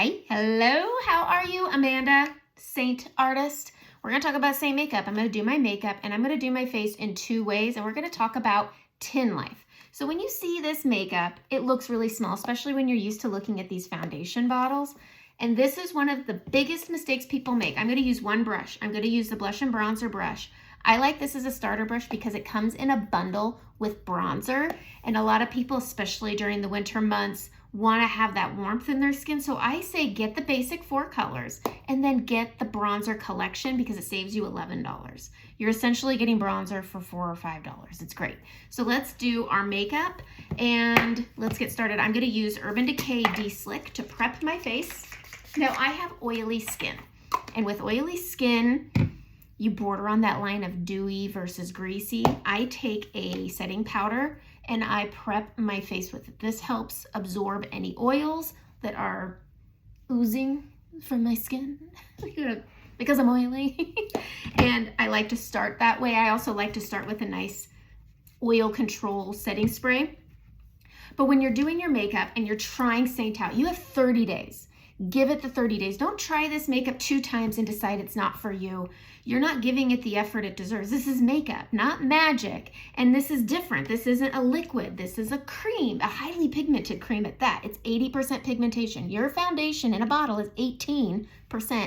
Hi, hello, how are you? Amanda, Seint artist. We're gonna talk about Seint makeup. I'm gonna do my makeup and I'm gonna do my face in two ways, and we're gonna talk about tin life. So when you see this makeup, it looks really small, especially when you're used to looking at these foundation bottles. And this is one of the biggest mistakes people make. I'm gonna use one brush. I'm gonna use the blush and bronzer brush. I like this as a starter brush because it comes in a bundle with bronzer, and a lot of people, especially during the winter months, want to have that warmth in their skin. So I say get the basic 4 colors and then get the bronzer collection because it saves you $11. You're essentially getting bronzer for $4 or $5. It's great. So let's do our makeup and let's get started. I'm going to use Urban Decay De-Slick to prep my face. Now I have oily skin, and with oily skin, you border on that line of dewy versus greasy. I take a setting powder and I prep my face with it. This helps absorb any oils that are oozing from my skin because I'm oily. And I like to start that way. I also like to start with a nice oil control setting spray. But when you're doing your makeup and you're trying Seint out, you have 30 days. Give it the 30 days. Don't try this makeup 2 times and decide it's not for you. You're not giving it the effort it deserves. This is makeup, not magic. And this is different. This isn't a liquid. This is a cream, a highly pigmented cream at that. It's 80% pigmentation. Your foundation in a bottle is 18%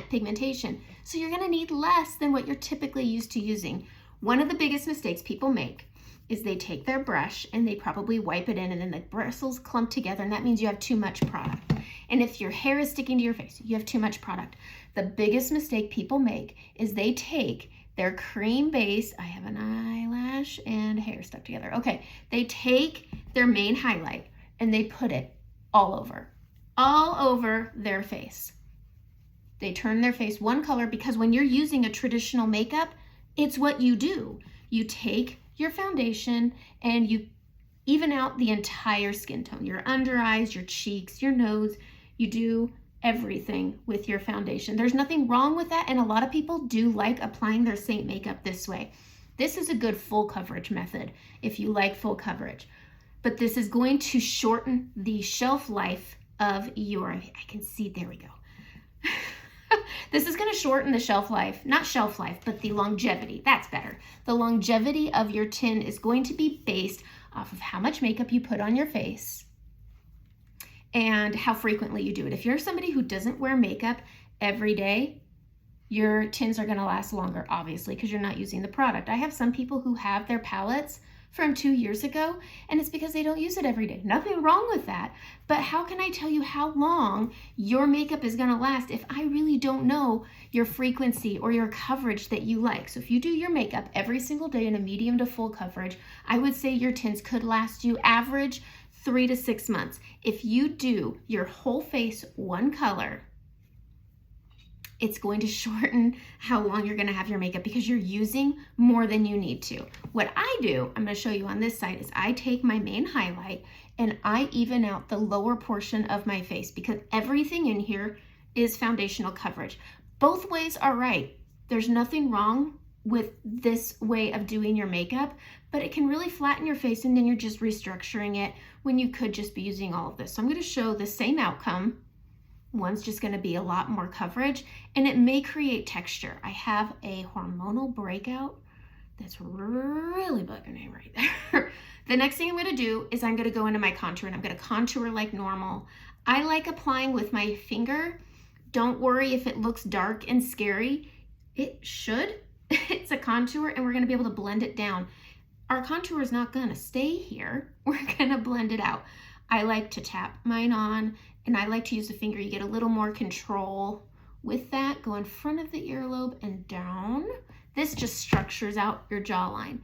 pigmentation. So you're gonna need less than what you're typically used to using. One of the biggest mistakes people make is they take their brush and they probably wipe it in, and then the bristles clump together, and that means you have too much product. And if your hair is sticking to your face, you have too much product. The biggest mistake people make is they take their cream base, I have an eyelash and hair stuck together. Okay, they take their main highlight and they put it all over their face. They turn their face one color because when you're using a traditional makeup, it's what you do. You take your foundation and you even out the entire skin tone, your under eyes, your cheeks, your nose. You do everything with your foundation. There's nothing wrong with that, and a lot of people do like applying their Seint makeup this way. This is a good full coverage method if you like full coverage, but this is going to shorten the shelf life of your, I can see, there we go. This is going to shorten the shelf life, not shelf life, but the longevity. That's better. The longevity of your tin is going to be based off of how much makeup you put on your face and how frequently you do it. If you're somebody who doesn't wear makeup every day, your tins are going to last longer, obviously, because you're not using the product. I have some people who have their palettes from 2 years ago, and it's because they don't use it every day. Nothing wrong with that, but how can I tell you how long your makeup is gonna last if I really don't know your frequency or your coverage that you like? So if you do your makeup every single day in a medium to full coverage, I would say your tints could last you average 3 to 6 months. If you do your whole face one color, it's going to shorten how long you're gonna have your makeup because you're using more than you need to. What I do, I'm gonna show you on this side, is I take my main highlight and I even out the lower portion of my face because everything in here is foundational coverage. Both ways are right. There's nothing wrong with this way of doing your makeup, but it can really flatten your face and then you're just restructuring it when you could just be using all of this. So I'm gonna show the same outcome. One's just going to be a lot more coverage and it may create texture. I have a hormonal breakout that's really bugging me right there. The next thing I'm going to do is I'm going to go into my contour and I'm going to contour like normal. I like applying with my finger. Don't worry if it looks dark and scary. It should. It's a contour and we're going to be able to blend it down. Our contour is not going to stay here. We're going to blend it out. I like to tap mine on, and I like to use the finger. You get a little more control with that. Go in front of the earlobe and down. This just structures out your jawline.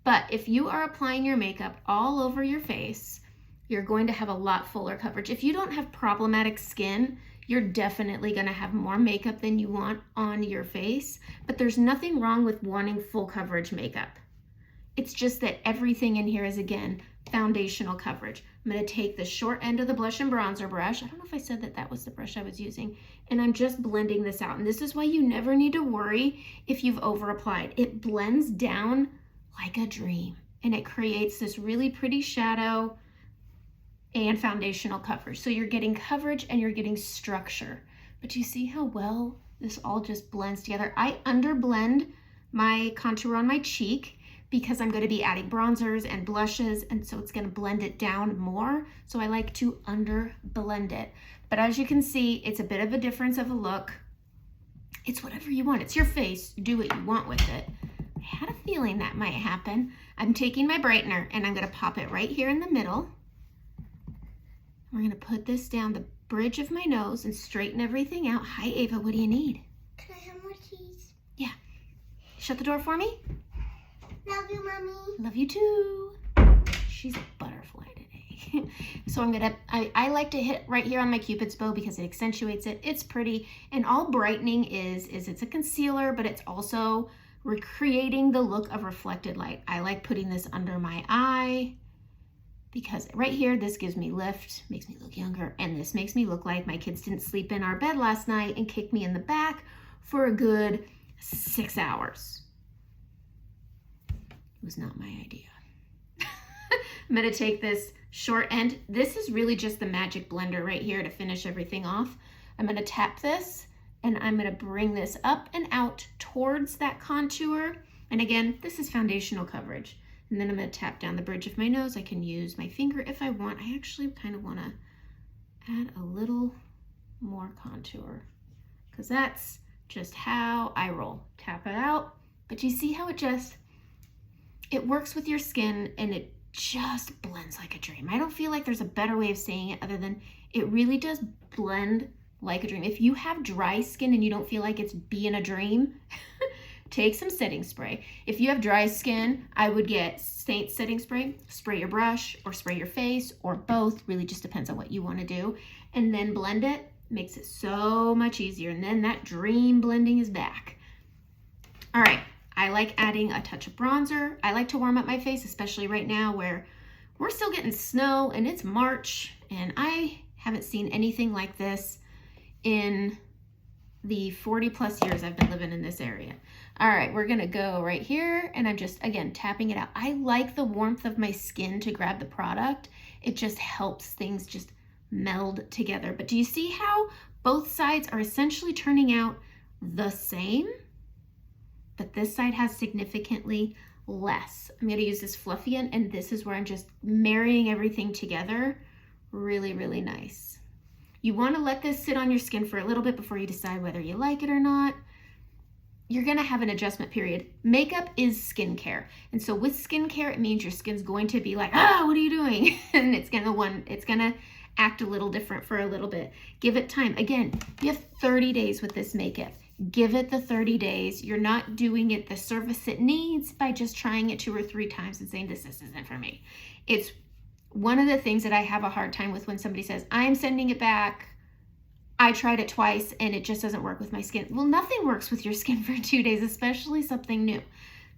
But if you are applying your makeup all over your face, you're going to have a lot fuller coverage. If you don't have problematic skin, you're definitely going to have more makeup than you want on your face. But there's nothing wrong with wanting full coverage makeup. It's just that everything in here is, again, foundational coverage. I'm going to take the short end of the blush and bronzer brush. I don't know if I said that that was the brush I was using. And I'm just blending this out. And this is why you never need to worry if you've over applied. It blends down like a dream. And it creates this really pretty shadow and foundational coverage. So you're getting coverage and you're getting structure. But you see how well this all just blends together? I underblend my contour on my cheek because I'm going to be adding bronzers and blushes, and so it's going to blend it down more. So I like to underblend it. But as you can see, it's a bit of a difference of a look. It's whatever you want. It's your face. Do what you want with it. I had a feeling that might happen. I'm taking my brightener and I'm going to pop it right here in the middle. We're going to put this down the bridge of my nose and straighten everything out. Hi, Ava. What do you need? Can I have more cheese? Yeah. Shut the door for me. Love you, Mommy. Love you too. She's a butterfly today. So I like to hit right here on my Cupid's bow because it accentuates it. It's pretty. And all brightening is it's a concealer, but it's also recreating the look of reflected light. I like putting this under my eye because right here, this gives me lift, makes me look younger, and this makes me look like my kids didn't sleep in our bed last night and kicked me in the back for a good 6 hours. It was not my idea. I'm gonna take this short end. This is really just the magic blender right here to finish everything off. I'm gonna tap this and I'm gonna bring this up and out towards that contour. And again, this is foundational coverage. And then I'm gonna tap down the bridge of my nose. I can use my finger if I want. I actually kind of wanna add a little more contour because that's just how I roll. Tap it out. But you see how it works with your skin and it just blends like a dream. I don't feel like there's a better way of saying it other than it really does blend like a dream. If you have dry skin and you don't feel like it's being a dream, take some setting spray. If you have dry skin, I would get Seint setting spray, spray your brush or spray your face or both, really just depends on what you want to do, and then blend it. Makes it so much easier, and then that dream blending is back. All right. I like adding a touch of bronzer. I like to warm up my face, especially right now where we're still getting snow and it's March and I haven't seen anything like this in the 40 plus years I've been living in this area. All right, we're gonna go right here and I'm just, again, tapping it out. I like the warmth of my skin to grab the product. It just helps things just meld together. But do you see how both sides are essentially turning out the same? But this side has significantly less. I'm gonna use this fluffy end, and this is where I'm just marrying everything together. Really, really nice. You wanna let this sit on your skin for a little bit before you decide whether you like it or not. You're gonna have an adjustment period. Makeup is skincare. And so with skincare, it means your skin's going to be like, what are you doing? And it's gonna act a little different for a little bit. Give it time. Again, you have 30 days with this makeup. Give it the 30 days. You're not doing it the service it needs by just trying it 2 or 3 times and saying, this isn't for me. It's one of the things that I have a hard time with when somebody says, I'm sending it back. I tried it twice and it just doesn't work with my skin. Well, nothing works with your skin for 2 days, especially something new.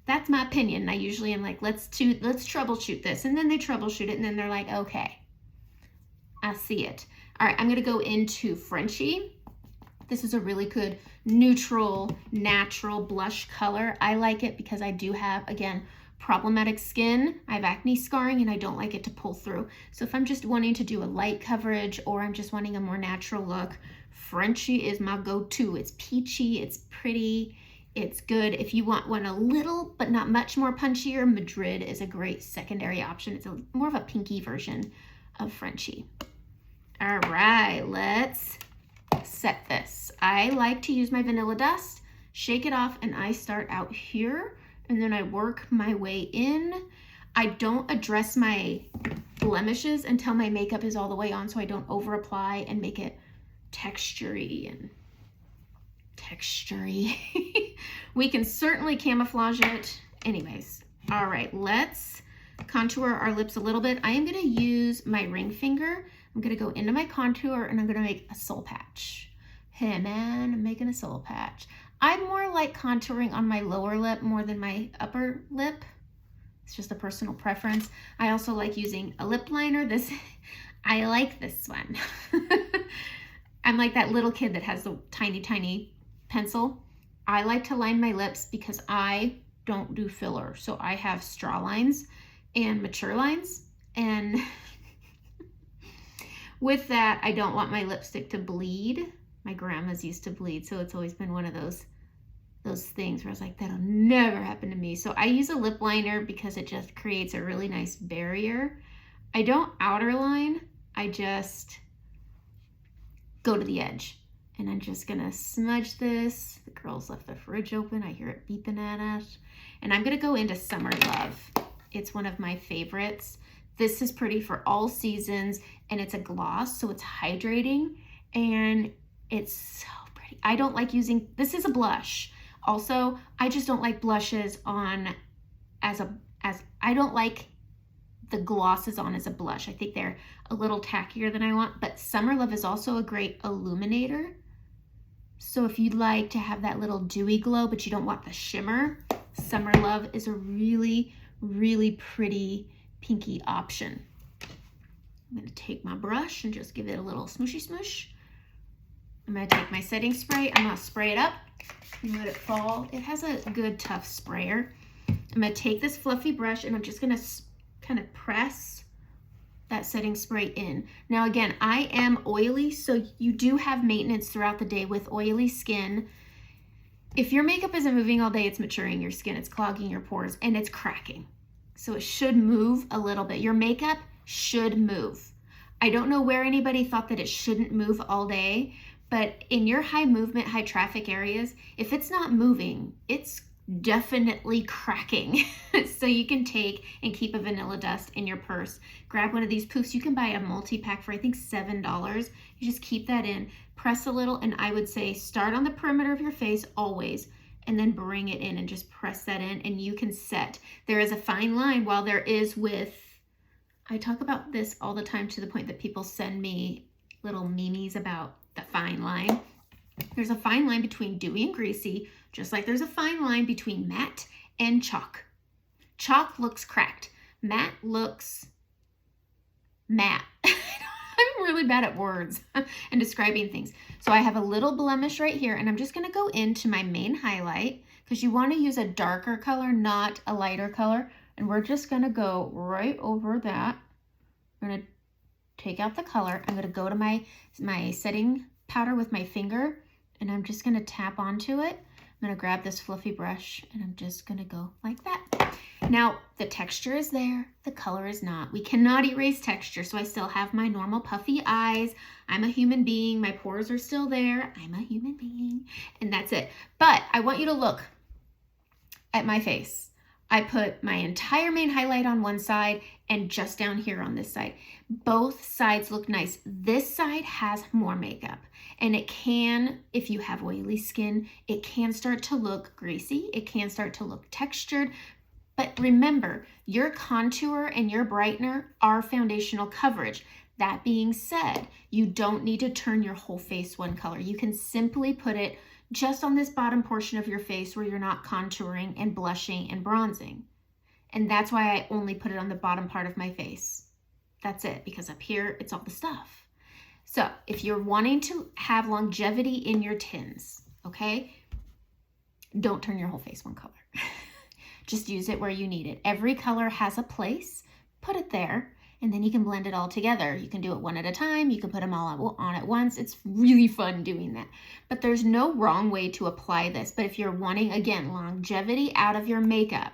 That's my opinion. I usually am like, let's troubleshoot this. And then they troubleshoot it and then they're like, okay, I see it. All right, I'm gonna go into Frenchie. This is a really good neutral, natural blush color. I like it because I do have, again, problematic skin. I have acne scarring and I don't like it to pull through. So if I'm just wanting to do a light coverage or I'm just wanting a more natural look, Frenchie is my go-to. It's peachy, it's pretty, it's good. If you want one a little, but not much more punchier, Madrid is a great secondary option. It's more of a pinky version of Frenchie. All right, let's set this. I like to use my vanilla dust, shake it off, and I start out here and then I work my way in. I don't address my blemishes until my makeup is all the way on so I don't over apply and make it textury and textury. We can certainly camouflage it. Anyways, all right, let's contour our lips a little bit. I am gonna use my ring finger. I'm gonna go into my contour and I'm gonna make a soul patch. Hey man, I'm making a soul patch. I more like contouring on my lower lip more than my upper lip. It's just a personal preference. I also like using a lip liner. I like this one. I'm like that little kid that has the tiny, tiny pencil. I like to line my lips because I don't do filler. So I have straw lines and mature lines. And With that, I don't want my lipstick to bleed. My grandma's used to bleed, so it's always been one of those things where I was like, that'll never happen to me. So I use a lip liner because it just creates a really nice barrier. I don't outer line, I just go to the edge. And I'm just gonna smudge this. The girls left the fridge open. I hear it beeping at us. And I'm gonna go into Summer Love. It's one of my favorites. This is pretty for all seasons, and it's a gloss, so it's hydrating, and it's so pretty. I don't like using, this is a blush. Also, I just don't like blushes on I don't like the glosses on as a blush. I think they're a little tackier than I want, but Summer Love is also a great illuminator. So if you'd like to have that little dewy glow, but you don't want the shimmer, Summer Love is a really, really pretty pinky option. I'm gonna take my brush and just give it a little smooshy smoosh. I'm gonna take my setting spray. I'm gonna spray it up and let it fall. It has a good tough sprayer. I'm gonna take this fluffy brush and I'm just gonna kind of press that setting spray in. Now again, I am oily, so you do have maintenance throughout the day with oily skin. If your makeup isn't moving all day, it's maturing your skin, it's clogging your pores, and it's cracking. So it should move a little bit. Your makeup should move. I don't know where anybody thought that it shouldn't move all day, but in your high movement, high traffic areas, if it's not moving, it's definitely cracking. So you can take and keep a vanilla dust in your purse. Grab one of these poofs. You can buy a multi-pack for I think $7. You just keep that in, press a little, and I would say start on the perimeter of your face always, and then bring it in and just press that in, and you can set. There is a fine line while there is with, I talk about this all the time to the point that people send me little memes about the fine line. There's a fine line between Dewy and Greasy, just like there's a fine line between matte and chalk. Chalk looks cracked. Matte looks matte. I'm really bad at words and describing things. So I have a little blemish right here, and I'm just gonna go into my main highlight because you wanna use a darker color, not a lighter color. And we're just gonna go right over that. I'm gonna take out the color. I'm gonna go to my setting powder with my finger, and I'm just gonna tap onto it. I'm gonna grab this fluffy brush, and I'm just gonna go like that. Now, the texture is there, the color is not. We cannot erase texture, so I still have my normal puffy eyes. I'm a human being, my pores are still there. I'm a human being, and that's it. But I want you to look at my face. I put my entire main highlight on one side and just down here on this side. Both sides look nice. This side has more makeup, and it can, if you have oily skin, it can start to look greasy. It can start to look textured. But remember, your contour and your brightener are foundational coverage. That being said, you don't need to turn your whole face one color. You can simply put it just on this bottom portion of your face where you're not contouring and blushing and bronzing. And that's why I only put it on the bottom part of my face. That's it, because up here, it's all the stuff. So if you're wanting to have longevity in your tins, okay, don't turn your whole face one color. Just use it where you need it. Every color has a place, put it there, and then you can blend it all together. You can do it one at a time. You can put them all on at once. It's really fun doing that. But there's no wrong way to apply this. But if you're wanting, again, longevity out of your makeup,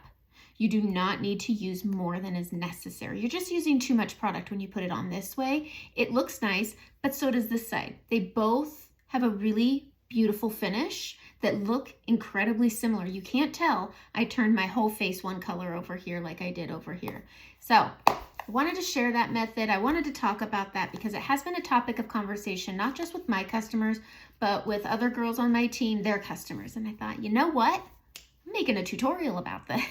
you do not need to use more than is necessary. You're just using too much product when you put it on this way. It looks nice, but so does this side. They both have a really beautiful finish that look incredibly similar. You can't tell I turned my whole face one color over here like I did over here. So I wanted to share that method. I wanted to talk about that because it has been a topic of conversation, not just with my customers, but with other girls on my team, their customers. And I thought, you know what? I'm making a tutorial about this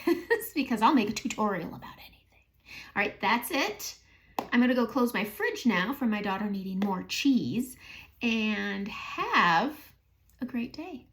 because I'll make a tutorial about anything. All right, that's it. I'm gonna go close my fridge now for my daughter needing more cheese, and have a great day.